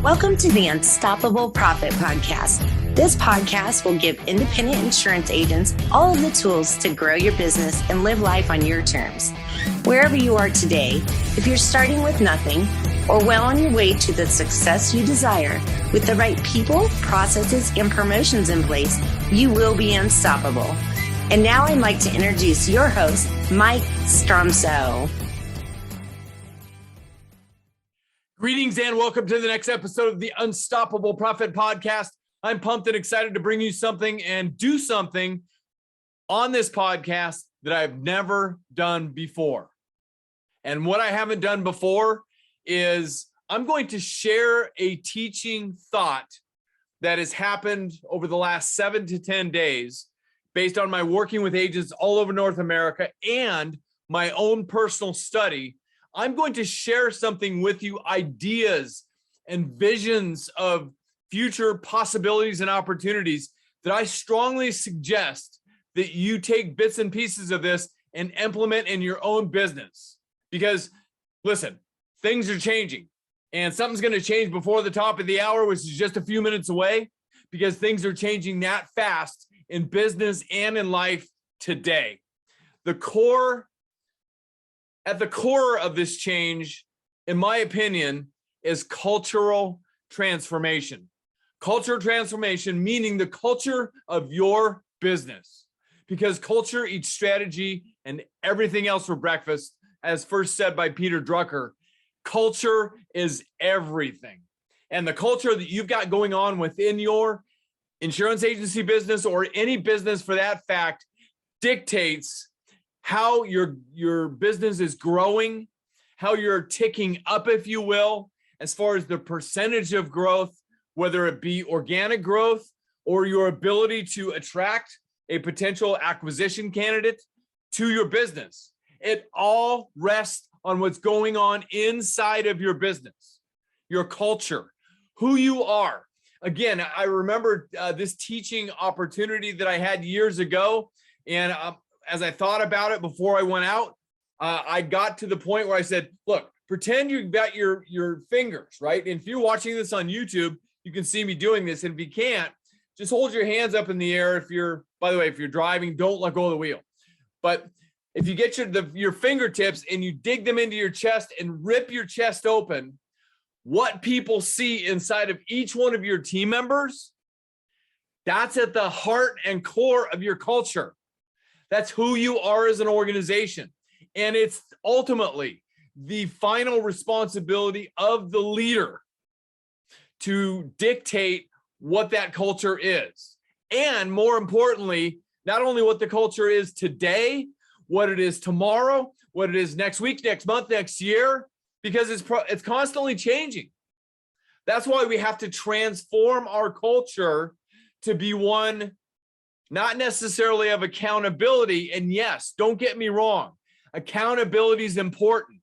Welcome to the Unstoppable Profit Podcast. This podcast will give independent insurance agents all of the tools to grow your business and live life on your terms. Wherever you are today, if you're starting with nothing or well on your way to the success you desire, with the right people, processes, and promotions in place, you will be unstoppable. And now I'd like to introduce your host, Mike Stromsoe. Greetings and welcome to the next episode of the Unstoppable Profit Podcast. I'm pumped and excited to bring you something and do something on this podcast that I've never done before. And what I haven't done before is I'm going to share a teaching thought that has happened over the last 7 to 10 days based on my working with agents all over North America and my own personal study. I'm going to share something with you, ideas and visions of future possibilities and opportunities that I strongly suggest that you take bits and pieces of this and implement in your own business. Because listen, things are changing and something's going to change before the top of the hour, which is just a few minutes away, because things are changing that fast in business and in life today. At the core of this change, in my opinion, is cultural transformation. Cultural transformation, meaning the culture of your business. Because culture eats strategy and everything else for breakfast, as first said by Peter Drucker. Culture is everything. And the culture that you've got going on within your insurance agency business, or any business for that fact, dictates how your business is growing, how you're ticking up, if you will, as far as the percentage of growth, whether it be organic growth or your ability to attract a potential acquisition candidate to your business. It all rests on what's going on inside of your business, your culture, who you are. Again, I remember this teaching opportunity that I had years ago, and as I thought about it before I went out, I got to the point where I said, look, pretend you've got your fingers, right? And if you're watching this on YouTube, you can see me doing this. And if you can't, just hold your hands up in the air. By the way, if you're driving, don't let go of the wheel. But if you get your fingertips and you dig them into your chest and rip your chest open, what people see inside of each one of your team members, that's at the heart and core of your culture. That's who you are as an organization. And it's ultimately the final responsibility of the leader to dictate what that culture is. And more importantly, not only what the culture is today, what it is tomorrow, what it is next week, next month, next year, because it's constantly changing. That's why we have to transform our culture to be one not necessarily of accountability. And yes, don't get me wrong, accountability is important.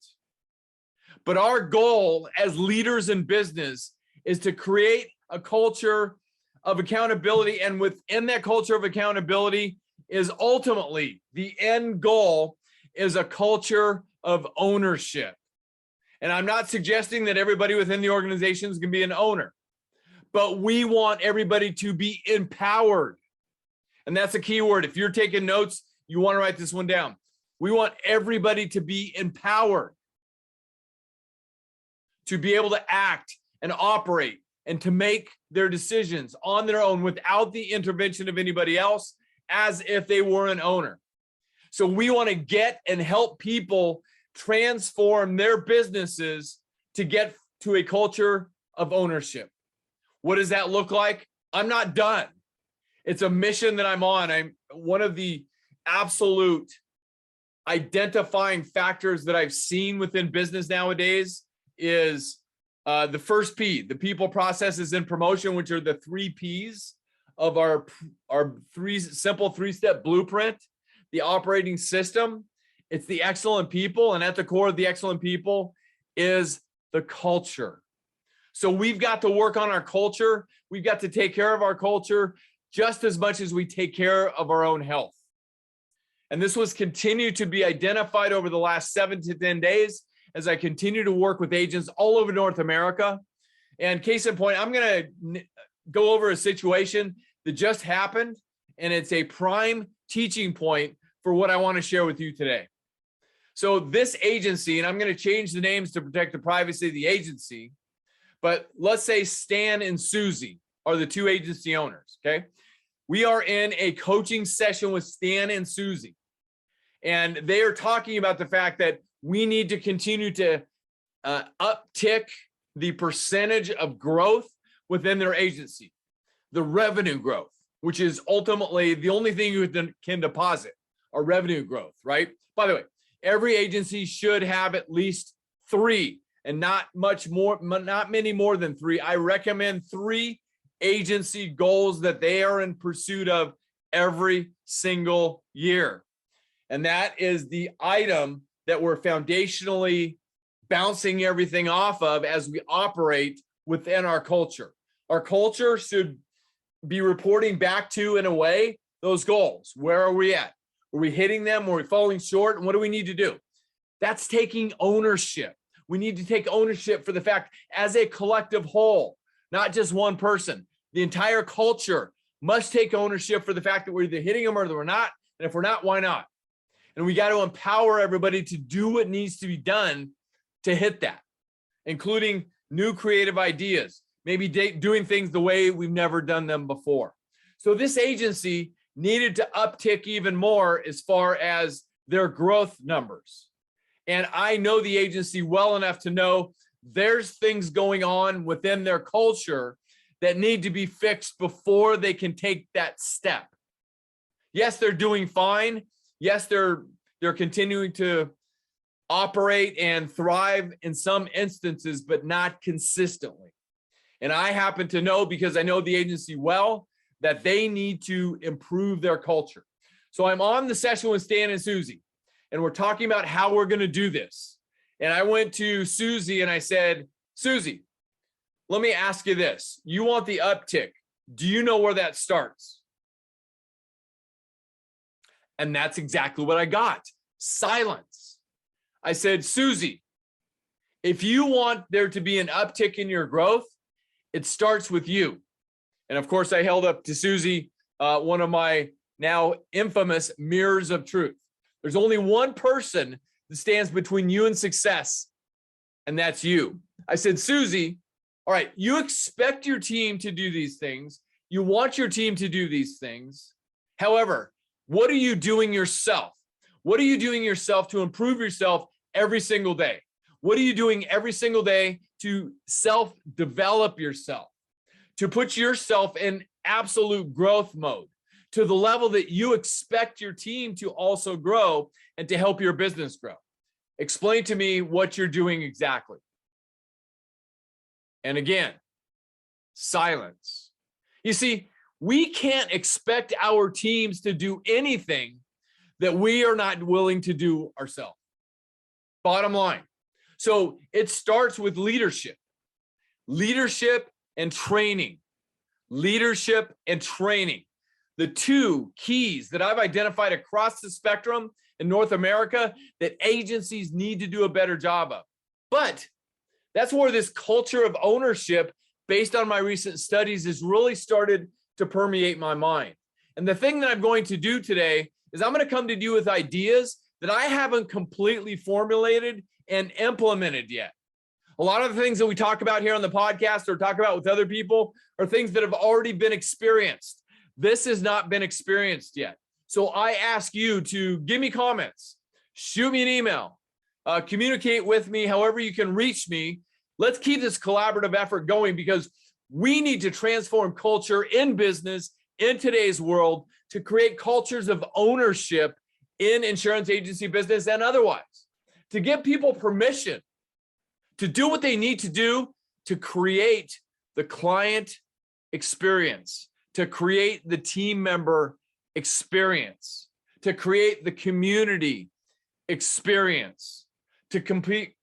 But our goal as leaders in business is to create a culture of accountability. And within that culture of accountability is ultimately the end goal is a culture of ownership. And I'm not suggesting that everybody within the organization is going to be an owner, but we want everybody to be empowered. And that's a key word. If you're taking notes, you want to write this one down. We want everybody to be empowered, to be able to act and operate and to make their decisions on their own without the intervention of anybody else, as if they were an owner. So we want to get and help people transform their businesses to get to a culture of ownership. What does that look like? I'm not done. It's a mission that I'm on. I'm one of the absolute identifying factors that I've seen within business nowadays is the first P, the people, processes, and promotion, which are the 3 Ps of our simple 3-step blueprint, the operating system. It's the excellent people, and at the core of the excellent people is the culture. So we've got to work on our culture. We've got to take care of our culture just as much as we take care of our own health. And this was continued to be identified over the last 7 to 10 days as I continue to work with agents all over North America. And case in point, I'm going to go over a situation that just happened, and it's a prime teaching point for what I want to share with you today. So this agency, and I'm going to change the names to protect the privacy of the agency, but let's say Stan and Susie are the two agency owners, okay? We are in a coaching session with Stan and Susie, and they are talking about the fact that we need to continue to uptick the percentage of growth within their agency, the revenue growth, which is ultimately the only thing you can deposit, or revenue growth, right? By the way, every agency should have at least 3, and not many more than 3. I recommend 3 agency goals that they are in pursuit of every single year. And that is the item that we're foundationally bouncing everything off of as we operate within our culture. Our culture should be reporting back to, in a way, those goals. Where are we at? Are we hitting them? Are we falling short? And what do we need to do? That's taking ownership. We need to take ownership for the fact, as a collective whole, not just one person. The entire culture must take ownership for the fact that we're either hitting them or that we're not. And if we're not, why not? And we got to empower everybody to do what needs to be done to hit that, including new creative ideas, maybe doing things the way we've never done them before. So this agency needed to uptick even more as far as their growth numbers. And I know the agency well enough to know there's things going on within their culture that need to be fixed before they can take that step. Yes, they're doing fine. Yes, they're continuing to operate and thrive in some instances, but not consistently. And I happen to know, because I know the agency well, that they need to improve their culture. So I'm on the session with Stan and Susie, and we're talking about how we're going to do this. And I went to Susie and I said, Susie, let me ask you this. You want the uptick. Do you know where that starts? And that's exactly what I got. Silence. I said, Susie, if you want there to be an uptick in your growth, it starts with you. And of course, I held up to Susie one of my now infamous mirrors of truth. There's only one person that stands between you and success, and that's you. I said, Susie, all right, you expect your team to do these things. You want your team to do these things. However, what are you doing yourself? What are you doing yourself to improve yourself every single day? What are you doing every single day to self-develop yourself, to put yourself in absolute growth mode to the level that you expect your team to also grow and to help your business grow? Explain to me what you're doing exactly. And again, silence. You see, we can't expect our teams to do anything that we are not willing to do ourselves. Bottom line. So it starts with leadership. Leadership and training. Leadership and training. The 2 keys that I've identified across the spectrum in North America that agencies need to do a better job of. But that's where this culture of ownership, based on my recent studies, has really started to permeate my mind. And the thing that I'm going to do today is I'm going to come to you with ideas that I haven't completely formulated and implemented yet. A lot of the things that we talk about here on the podcast or talk about with other people are things that have already been experienced. This has not been experienced yet. So I ask you to give me comments, shoot me an email, communicate with me however you can reach me. Let's keep this collaborative effort going, because we need to transform culture in business in today's world to create cultures of ownership in insurance agency business and otherwise, to give people permission to do what they need to do to create the client experience, to create the team member experience, to create the community experience, to create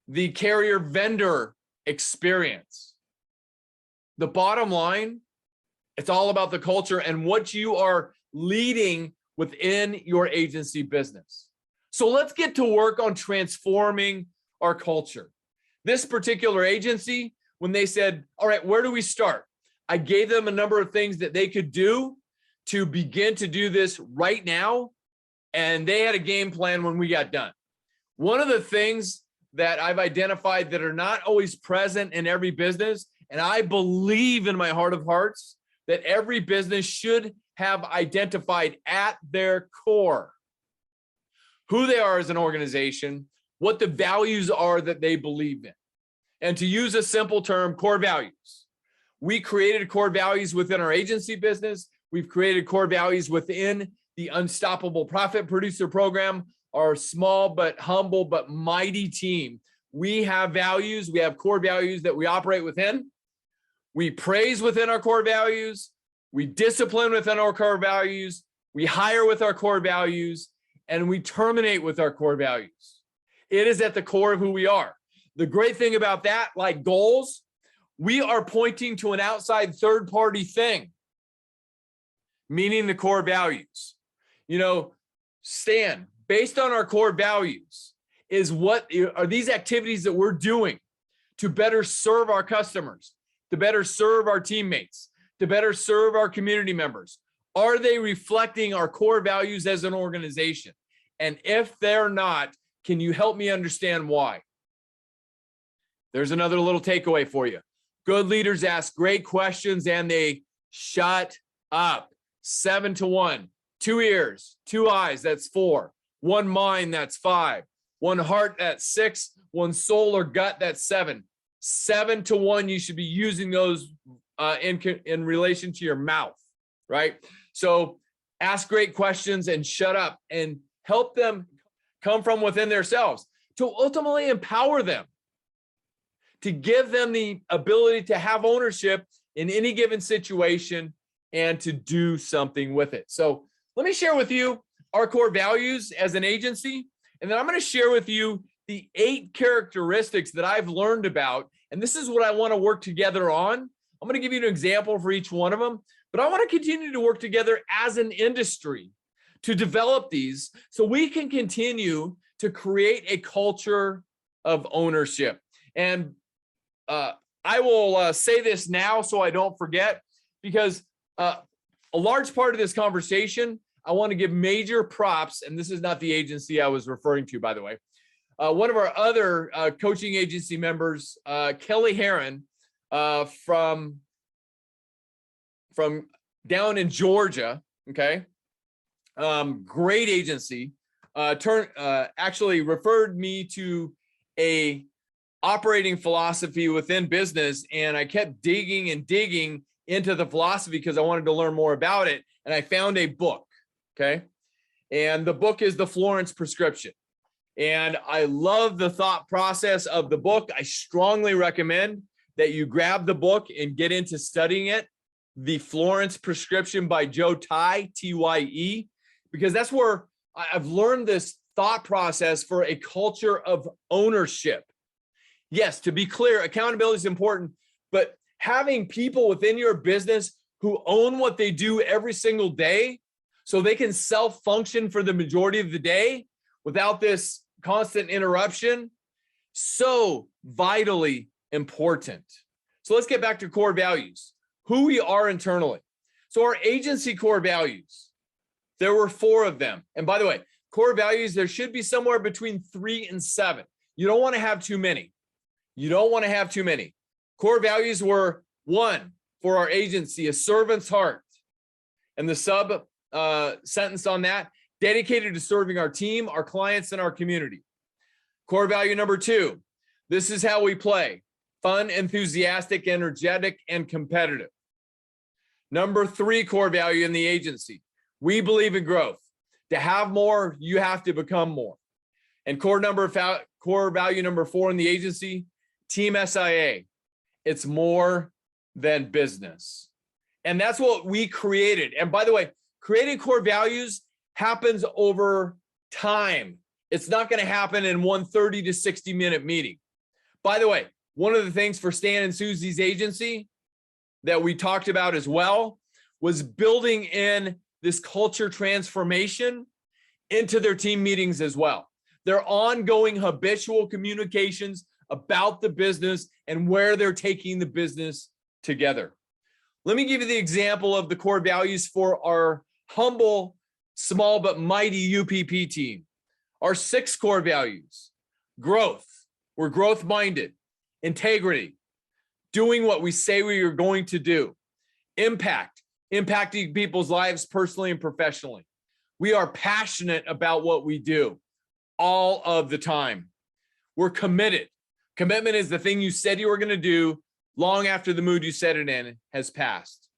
the carrier vendor experience. The bottom line, it's all about the culture and what you are leading within your agency business. So let's get to work on transforming our culture. This particular agency, when they said, all right, where do we start? I gave them a number of things that they could do to begin to do this right now. And they had a game plan when we got done. One of the things that I've identified that are not always present in every business, and I believe in my heart of hearts that every business should have identified at their core who they are as an organization, what the values are that they believe in. And to use a simple term, core values. We created core values within our agency business. We've created core values within the Unstoppable Profit Producer Program, our small but humble but mighty team. We have values. We have core values that we operate within. We praise within our core values. We discipline within our core values. We hire with our core values, and we terminate with our core values. It is at the core of who we are. The great thing about that, like goals, we are pointing to an outside third-party thing, meaning the core values. You know, Stan, based on our core values, is what are these activities that we're doing to better serve our customers, to better serve our teammates, to better serve our community members? Are they reflecting our core values as an organization? And if they're not, can you help me understand why? There's another little takeaway for you. Good leaders ask great questions and they shut up. 7 to 1. 2 ears, 2 eyes, that's 4. 1 mind, that's 5. 1 heart, that's 6. 1 soul or gut, that's 7. 7 to 1, you should be using those in relation to your mouth, right? So ask great questions and shut up and help them come from within themselves to ultimately empower them, to give them the ability to have ownership in any given situation and to do something with it. So let me share with you our core values as an agency, and then I'm going to share with you the 8 characteristics that I've learned about, and this is what I want to work together on. I'm going to give you an example for each one of them, but I want to continue to work together as an industry to develop these so we can continue to create a culture of ownership. And I will say this now so I don't forget, because a large part of this conversation, I want to give major props, and this is not the agency I was referring to, by the way. One of our other coaching agency members, Kelly Heron, from down in Georgia, okay, great agency, actually referred me to a operating philosophy within business, and I kept digging and digging into the philosophy because I wanted to learn more about it, and I found a book, okay, and the book is The Florence Prescription. And I love the thought process of the book. I strongly recommend that you grab the book and get into studying it. The Florence Prescription by Joe Tye, T-Y-E, because that's where I've learned this thought process for a culture of ownership. Yes, to be clear, accountability is important, but having people within your business who own what they do every single day so they can self-function for the majority of the day without this constant interruption, so vitally important. So let's get back to core values, who we are internally. So our agency core values, there were 4 of them. And by the way, core values, there should be somewhere between 3 and 7. You don't want to have too many. You don't want to have too many. Core values were 1 for our agency, a servant's heart. And the sub sentence on that, dedicated to serving our team, our clients, and our community. Core value number 2, this is how we play. Fun, enthusiastic, energetic, and competitive. Number 3 core value in the agency, we believe in growth. To have more, you have to become more. And core value number 4 in the agency, Team SIA. It's more than business. And that's what we created. And by the way, creating core values happens over time. It's not going to happen in one 30 to 60 minute meeting. By the way, one of the things for Stan and Susie's agency that we talked about as well was building in this culture transformation into their team meetings as well. Their ongoing habitual communications about the business and where they're taking the business together. Let me give you the example of the core values for our humble, small, but mighty UPP team. Our 6 core values: growth, we're growth minded; integrity, doing what we say we are going to do; impact, impacting people's lives personally and professionally. We are passionate about what we do all of the time. We're committed. Commitment is the thing you said you were going to do long after the mood you said it in has passed.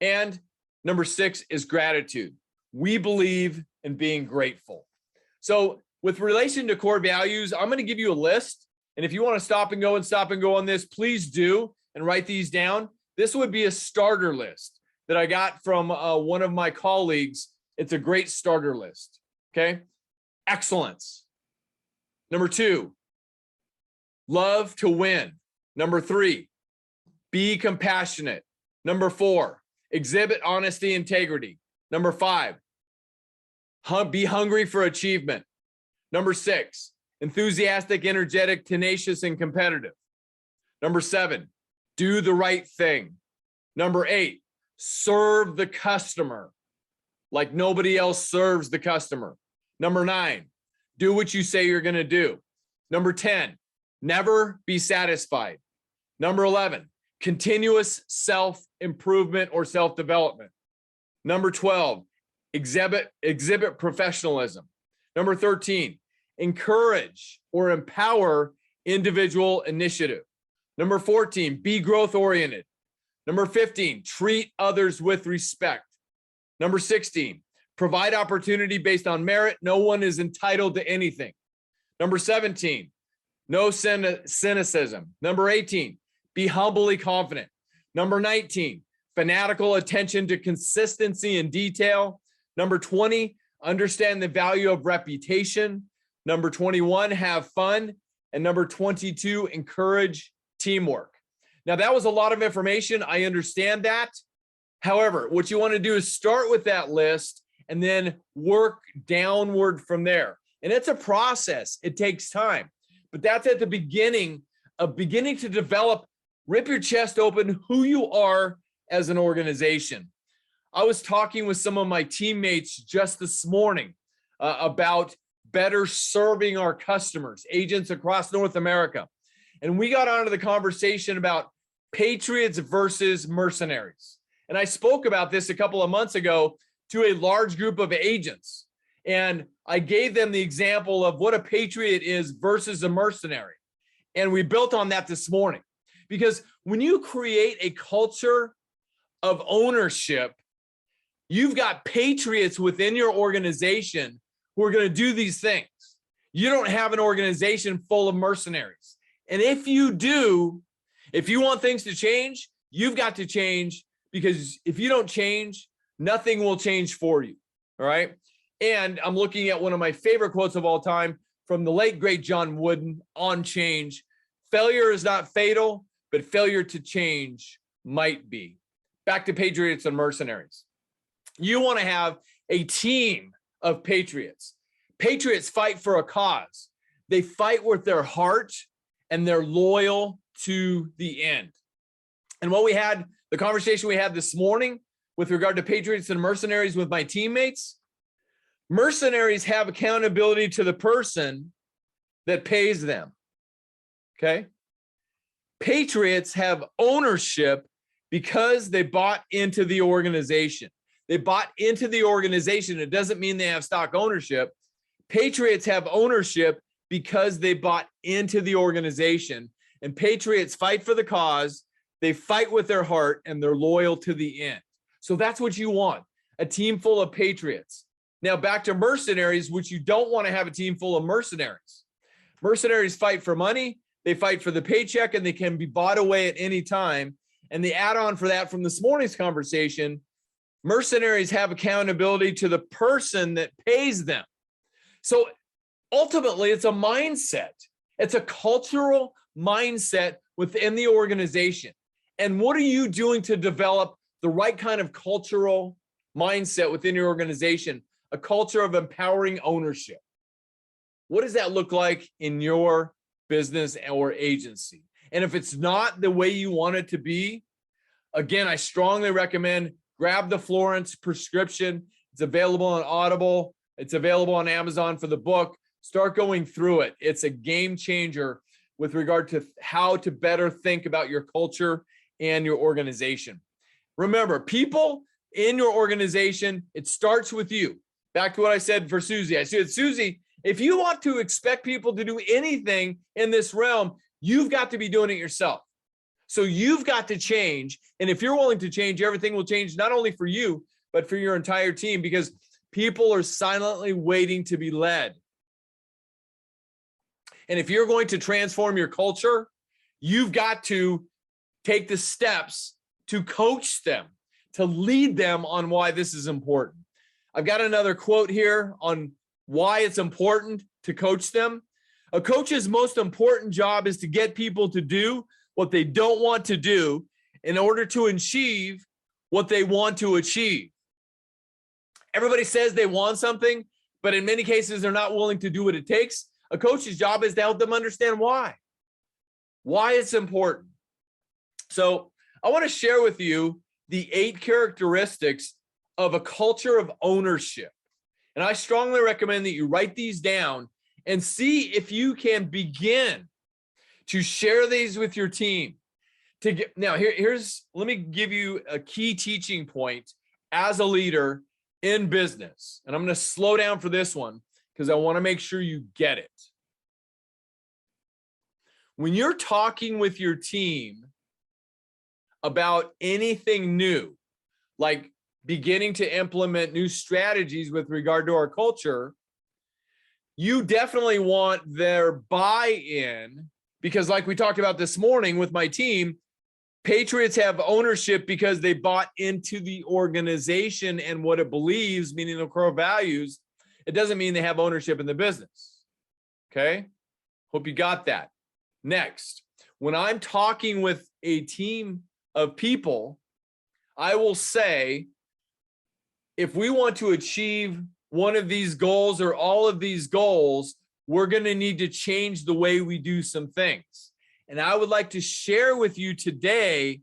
And number 6 is gratitude. We believe in being grateful. So with relation to core values, I'm going to give you a list. And if you want to stop and go on this, please do and write these down. This would be a starter list that I got from one of my colleagues. It's a great starter list. Okay. Excellence. Number 2, love to win. Number 3, be compassionate. Number 4, exhibit honesty, integrity. Number 5, be hungry for achievement. Number 6, enthusiastic, energetic, tenacious, and competitive. Number 7, do the right thing. Number 8, serve the customer like nobody else serves the customer. Number 9, do what you say you're going to do. Number 10, never be satisfied. Number 11, continuous self-improvement or self-development. Number 12, exhibit professionalism. Number 13, encourage or empower individual initiative. Number 14, be growth-oriented. Number 15, treat others with respect. Number 16, provide opportunity based on merit. No one is entitled to anything. Number 17, no cynicism. Number 18, be humbly confident. Number 19, fanatical attention to consistency and detail. Number 20, understand the value of reputation. Number 21, have fun. And number 22, encourage teamwork. Now, that was a lot of information. I understand that. However, what you want to do is start with that list and then work downward from there. And it's a process. It takes time. But that's at the beginning to develop, rip your chest open, who you are as an organization. I was talking with some of my teammates just this morning about better serving our customers, agents across North America. And we got onto the conversation about Patriots versus Mercenaries. And I spoke about this a couple of months ago to a large group of agents. And I gave them the example of what a Patriot is versus a mercenary. And we built on that this morning. Because when you create a culture of ownership, you've got Patriots within your organization who are going to do these things. You don't have an organization full of mercenaries. And if you do, if you want things to change, you've got to change, because if you don't change, nothing will change for you. All right. And I'm looking at one of my favorite quotes of all time from the late, great John Wooden on change. Failure is not fatal, but failure to change might be. Back to Patriots and Mercenaries. You want to have a team of Patriots. Patriots fight for a cause. They fight with their heart and they're loyal to the end. And what we had, the conversation we had this morning with regard to Patriots and Mercenaries with my teammates, mercenaries have accountability to the person that pays them. Okay. Patriots have ownership because they bought into the organization. They bought into the organization. It doesn't mean they have stock ownership. Patriots have ownership because they bought into the organization. And Patriots fight for the cause. They fight with their heart and they're loyal to the end. So that's what you want, a team full of Patriots. Now back to mercenaries, which you don't want to have a team full of mercenaries. Mercenaries fight for money. They fight for the paycheck and they can be bought away at any time. And the add-on for that from this morning's conversation, mercenaries have accountability to the person that pays them. So ultimately, it's a mindset. It's a cultural mindset within the organization. And what are you doing to develop the right kind of cultural mindset within your organization? A culture of empowering ownership. What does that look like in your business or agency? And if it's not the way you want it to be, again, I strongly recommend grab the Florence prescription. It's available on Audible. It's available on Amazon for the book. Start going through it. It's a game changer with regard to how to better think about your culture and your organization. Remember, people in your organization, it starts with you. Back to what I said for Susie. I said, Susie, if you want to expect people to do anything in this realm, you've got to be doing it yourself. So you've got to change. And if you're willing to change, everything will change, not only for you, but for your entire team, because people are silently waiting to be led. And if you're going to transform your culture, you've got to take the steps to coach them, to lead them on why this is important. I've got another quote here on why it's important to coach them. A coach's most important job is to get people to do what they don't want to do in order to achieve what they want to achieve. Everybody says they want something, but in many cases, they're not willing to do what it takes. A coach's job is to help them understand why it's important. So I want to share with you the 8 characteristics of a culture of ownership. And I strongly recommend that you write these down and see if you can begin to share these with your team. Let me give you a key teaching point as a leader in business. And I'm going to slow down for this one because I want to make sure you get it. When you're talking with your team about anything new, like beginning to implement new strategies with regard to our culture, you definitely want their buy-in, because like we talked about this morning with my team, Patriots have ownership because they bought into the organization and what it believes, meaning the core values. It doesn't mean they have ownership in the business. Okay? Hope you got that. Next, when I'm talking with a team of people, I will say, if we want to achieve one of these goals or all of these goals, we're going to need to change the way we do some things. And I would like to share with you today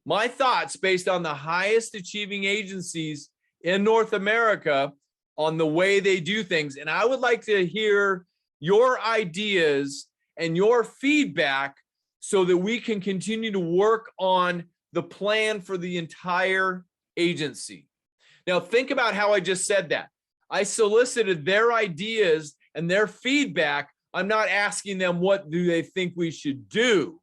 my thoughts based on the highest achieving agencies in North America on the way they do things. And I would like to hear your ideas and your feedback so that we can continue to work on the plan for the entire agency. Now, think about how I just said that. I solicited their ideas and their feedback. I'm not asking them what do they think we should do.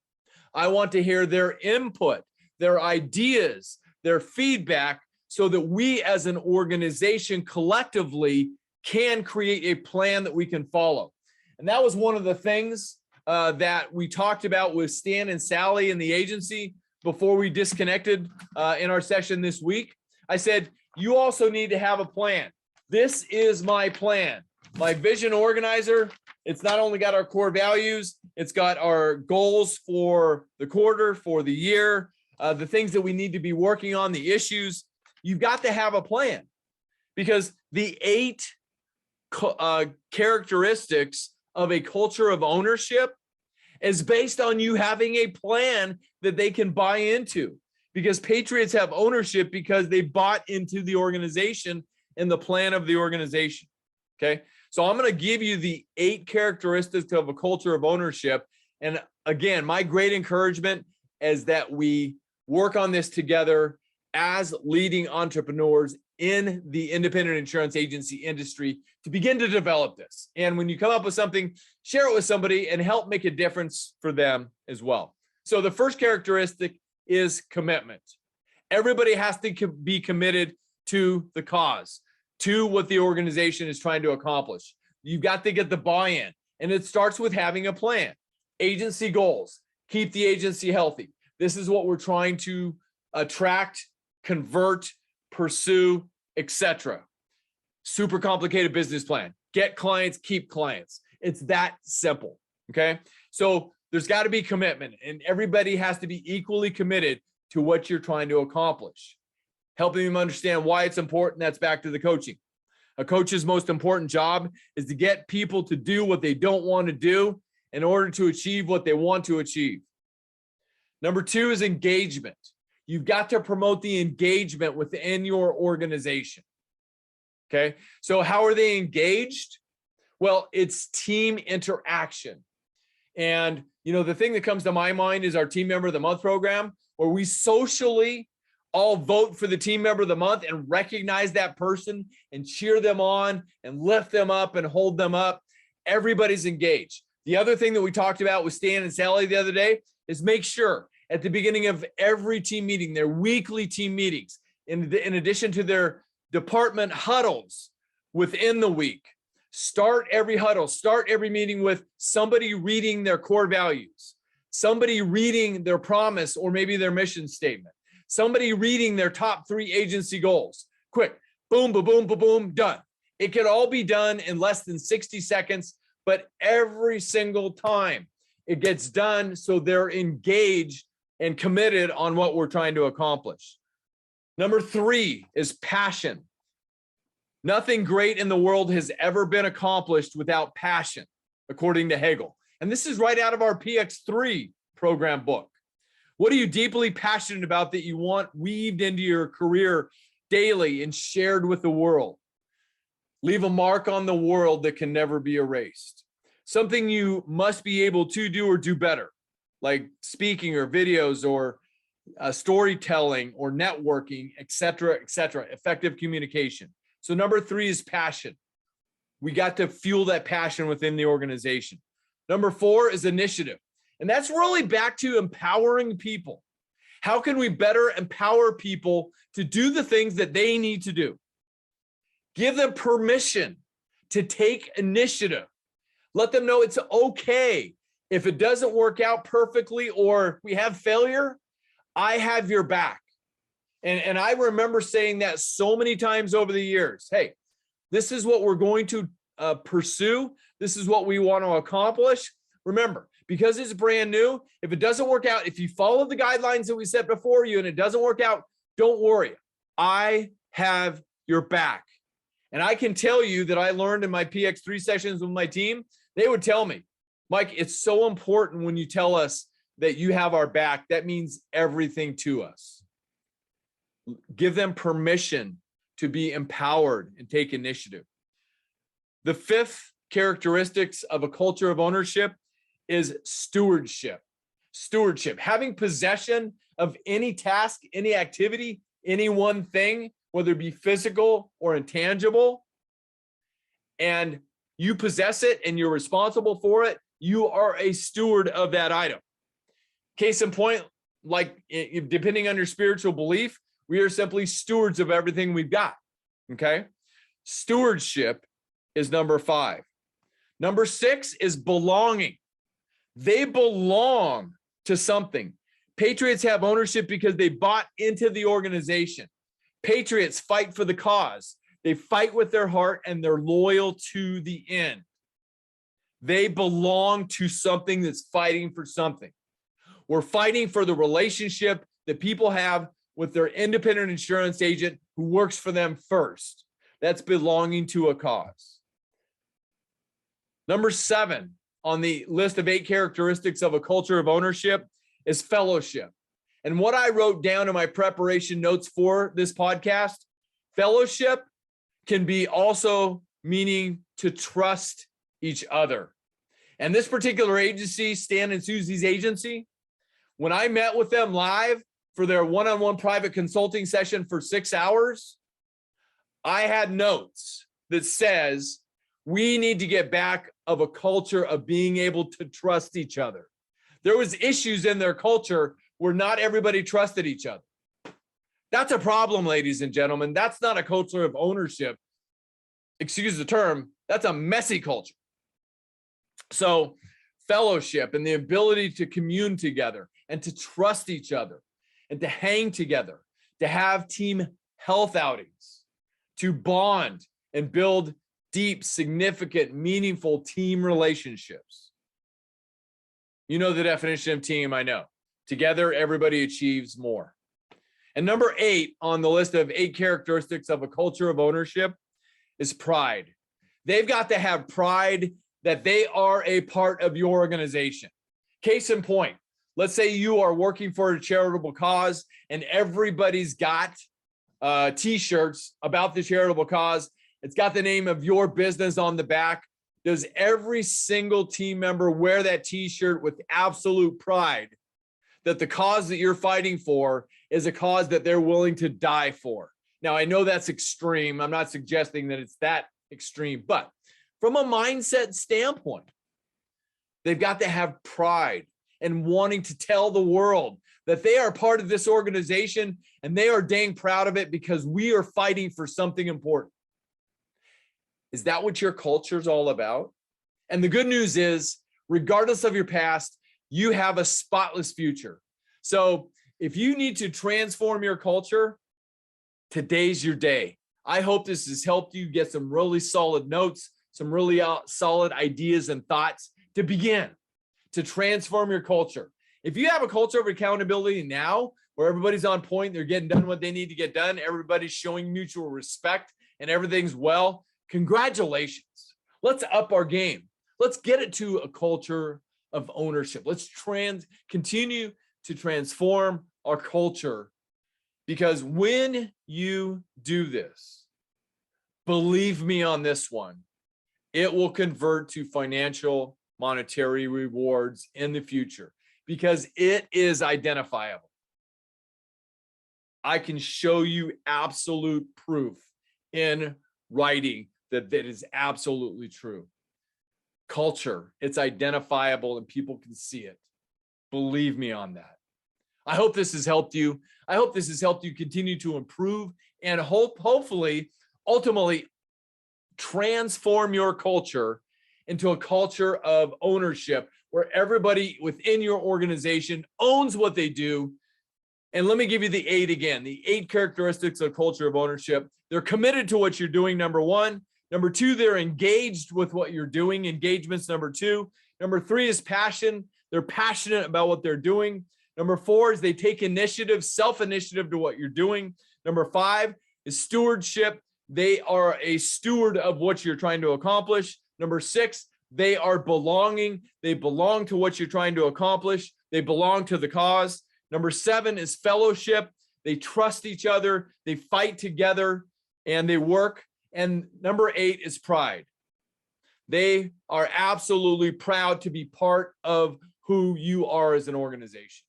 I want to hear their input, their ideas, their feedback, so that we as an organization collectively can create a plan that we can follow. And that was one of the things that we talked about with Stan and Sally in the agency before we disconnected in our session this week. I said, you also need to have a plan. This is my plan. My vision organizer, it's not only got our core values, it's got our goals for the quarter, for the year, the things that we need to be working on, the issues. You've got to have a plan, because the 8 characteristics of a culture of ownership is based on you having a plan that they can buy into, because Patriots have ownership because they bought into the organization and the plan of the organization. Okay. So I'm going to give you the 8 characteristics of a culture of ownership. And again, my great encouragement is that we work on this together as leading entrepreneurs in the independent insurance agency industry to begin to develop this. And when you come up with something, share it with somebody and help make a difference for them as well. So the first characteristic is commitment. Everybody has to be committed to the cause, to what the organization is trying to accomplish. You've got to get the buy-in, and it starts with having a plan. Agency goals, keep the agency healthy. This is what we're trying to attract, convert, pursue, etc. Super complicated business plan. Get clients, keep clients. It's that simple, okay? So there's got to be commitment, and everybody has to be equally committed to what you're trying to accomplish. Helping them understand why it's important, that's back to the coaching. A coach's most important job is to get people to do what they don't want to do in order to achieve what they want to achieve. Number 2 is engagement. You've got to promote the engagement within your organization. Okay, so how are they engaged? Well, it's team interaction. And, the thing that comes to my mind is our Team Member of the Month program, where we socially all vote for the Team Member of the Month and recognize that person and cheer them on and lift them up and hold them up. Everybody's engaged. The other thing that we talked about with Stan and Sally the other day is make sure at the beginning of every team meeting, their weekly team meetings, in addition to their department huddles within the week, start every huddle, start every meeting with somebody reading their core values, somebody reading their promise or maybe their mission statement, somebody reading their top 3 agency goals. Quick, boom, boom, boom, boom, boom, done. It can all be done in less than 60 seconds, but every single time it gets done so they're engaged and committed on what we're trying to accomplish. Number 3 is passion. Nothing great in the world has ever been accomplished without passion, according to Hegel. And this is right out of our PX3 program book. What are you deeply passionate about that you want weaved into your career daily and shared with the world? Leave a mark on the world that can never be erased. Something you must be able to do or do better, like speaking or videos or storytelling or networking, et cetera, effective communication. So number 3 is passion. We got to fuel that passion within the organization. Number 4 is initiative. And that's really back to empowering people. How can we better empower people to do the things that they need to do? Give them permission to take initiative. Let them know it's okay. If it doesn't work out perfectly or we have failure, I have your back. And I remember saying that so many times over the years. Hey, this is what we're going to pursue. This is what we want to accomplish. Remember, because it's brand new, if it doesn't work out, if you follow the guidelines that we set before you and it doesn't work out, don't worry. I have your back. And I can tell you that I learned in my PX3 sessions with my team, they would tell me, Mike, it's so important when you tell us that you have our back. That means everything to us. Give them permission to be empowered and take initiative. The 5th characteristics of a culture of ownership is stewardship. Stewardship, having possession of any task, any activity, any one thing, whether it be physical or intangible, and you possess it and you're responsible for it, you are a steward of that item. Case in point, like depending on your spiritual belief, we are simply stewards of everything we've got, okay? Stewardship is number 5. Number 6 is belonging. They belong to something. Patriots have ownership because they bought into the organization. Patriots fight for the cause. They fight with their heart and they're loyal to the end. They belong to something that's fighting for something. We're fighting for the relationship that people have with their independent insurance agent who works for them first. That's belonging to a cause. Number 7 on the list of 8 characteristics of a culture of ownership is fellowship. And what I wrote down in my preparation notes for this podcast, fellowship can be also meaning to trust each other. And this particular agency, Stan and Susie's agency, when I met with them live for their one-on-one private consulting session for 6 hours, I had notes that says, we need to get back of a culture of being able to trust each other. There was issues in their culture where not everybody trusted each other. That's a problem, ladies and gentlemen. That's not a culture of ownership. Excuse the term. That's a messy culture. So fellowship and the ability to commune together and to trust each other and to hang together, to have team health outings, to bond and build deep, significant, meaningful team relationships. You know the definition of team, I know. Together, everybody achieves more. And number 8 on the list of 8 characteristics of a culture of ownership is pride. They've got to have pride that they are a part of your organization. Case in point, let's say you are working for a charitable cause and everybody's got t-shirts about the charitable cause. It's got the name of your business on the back. Does every single team member wear that t-shirt with absolute pride that the cause that you're fighting for is a cause that they're willing to die for? Now, I know that's extreme. I'm not suggesting that it's that extreme, but from a mindset standpoint, they've got to have pride and wanting to tell the world that they are part of this organization and they are dang proud of it because we are fighting for something important. Is that what your culture is all about? And the good news is, regardless of your past, you have a spotless future. So if you need to transform your culture, today's your day. I hope this has helped you get some really solid notes, some really solid ideas and thoughts to begin to transform your culture. If you have a culture of accountability now, where everybody's on point, they're getting done what they need to get done, everybody's showing mutual respect and everything's well, congratulations. Let's up our game. Let's get it to a culture of ownership. Let's continue to transform our culture, because when you do this, believe me on this one, it will convert to financial monetary rewards in the future because it is identifiable. I can show you absolute proof in writing that that is absolutely true. Culture, it's identifiable and people can see it. Believe me on that. I hope this has helped you. I hope this has helped you continue to improve and hopefully, ultimately transform your culture into a culture of ownership where everybody within your organization owns what they do. And let me give you the 8 again, the 8 characteristics of culture of ownership. They're committed to what you're doing, number 1. Number 2, they're engaged with what you're doing. Engagement's number 2. Number 3 is passion. They're passionate about what they're doing. Number 4 is they take initiative, self-initiative to what you're doing. Number 5 is stewardship. They are a steward of what you're trying to accomplish. Number 6, they are belonging. They belong to what you're trying to accomplish. They belong to the cause. Number 7 is fellowship. They trust each other. They fight together and they work. And number 8 is pride. They are absolutely proud to be part of who you are as an organization.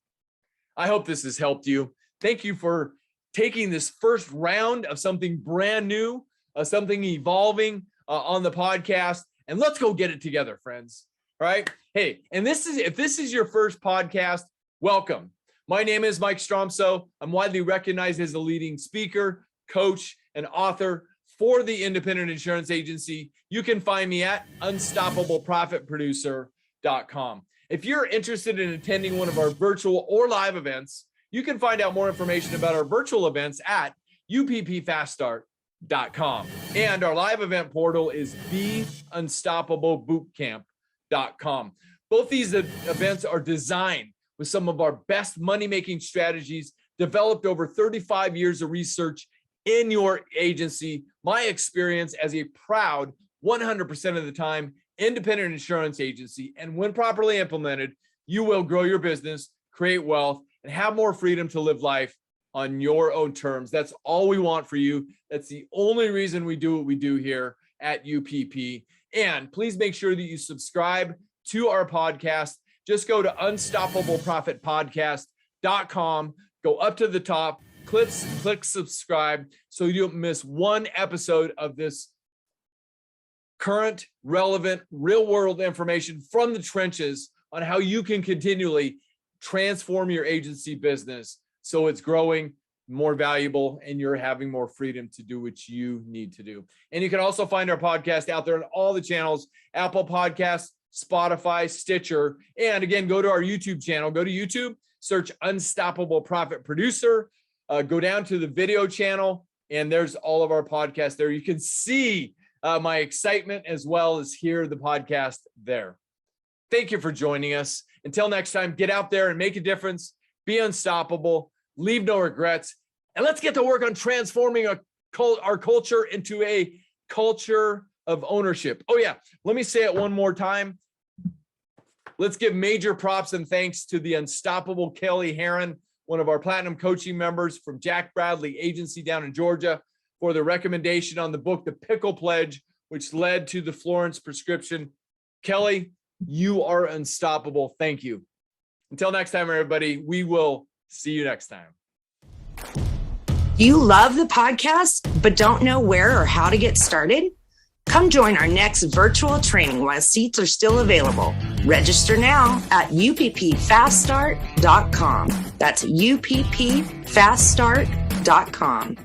I hope this has helped you. Thank you for taking this first round of something brand new, something evolving on the podcast. And let's go get it together, friends. All right. Hey, and if this is your first podcast, welcome. My name is Mike Stromsoe. I'm widely recognized as a leading speaker, coach, and author for the independent insurance agency. You can find me at unstoppableprofitproducer.com. If you're interested in attending one of our virtual or live events, you can find out more information about our virtual events at uppfaststart.com. And our live event portal is beunstoppablebootcamp.com. Both these events are designed with some of our best money-making strategies developed over 35 years of research in your agency. My experience as a proud 100% of the time independent insurance agency, and when properly implemented, you will grow your business, create wealth, and have more freedom to live life on your own terms. That's all we want for you. That's the only reason we do what we do here at UPP. And please make sure that you subscribe to our podcast. Just go to unstoppableprofitpodcast.com, go up to the top, click subscribe so you don't miss one episode of this current, relevant, real-world information from the trenches on how you can continually transform your agency business so it's growing, more valuable, and you're having more freedom to do what you need to do. And you can also find our podcast out there on all the channels, Apple Podcasts, Spotify, Stitcher, and again, go to our YouTube channel. Go to YouTube, search Unstoppable Profit Producer, go down to the video channel, and there's all of our podcasts there. You can see my excitement as well as hear the podcast there. Thank you for joining us. Until next time, get out there and make a difference. Be unstoppable. Leave no regrets. And let's get to work on transforming our culture into a culture of ownership. Oh yeah, let me say it one more time. Let's give major props and thanks to the unstoppable Kelly Herron, one of our platinum coaching members from Jack Bradley Agency down in Georgia, for the recommendation on the book, The Pickle Pledge, which led to the Florence prescription. Kelly, you are unstoppable. Thank you. Until next time, everybody, we will see you next time. Do you love the podcast, but don't know where or how to get started? Come join our next virtual training while seats are still available. Register now at uppfaststart.com. That's uppfaststart.com.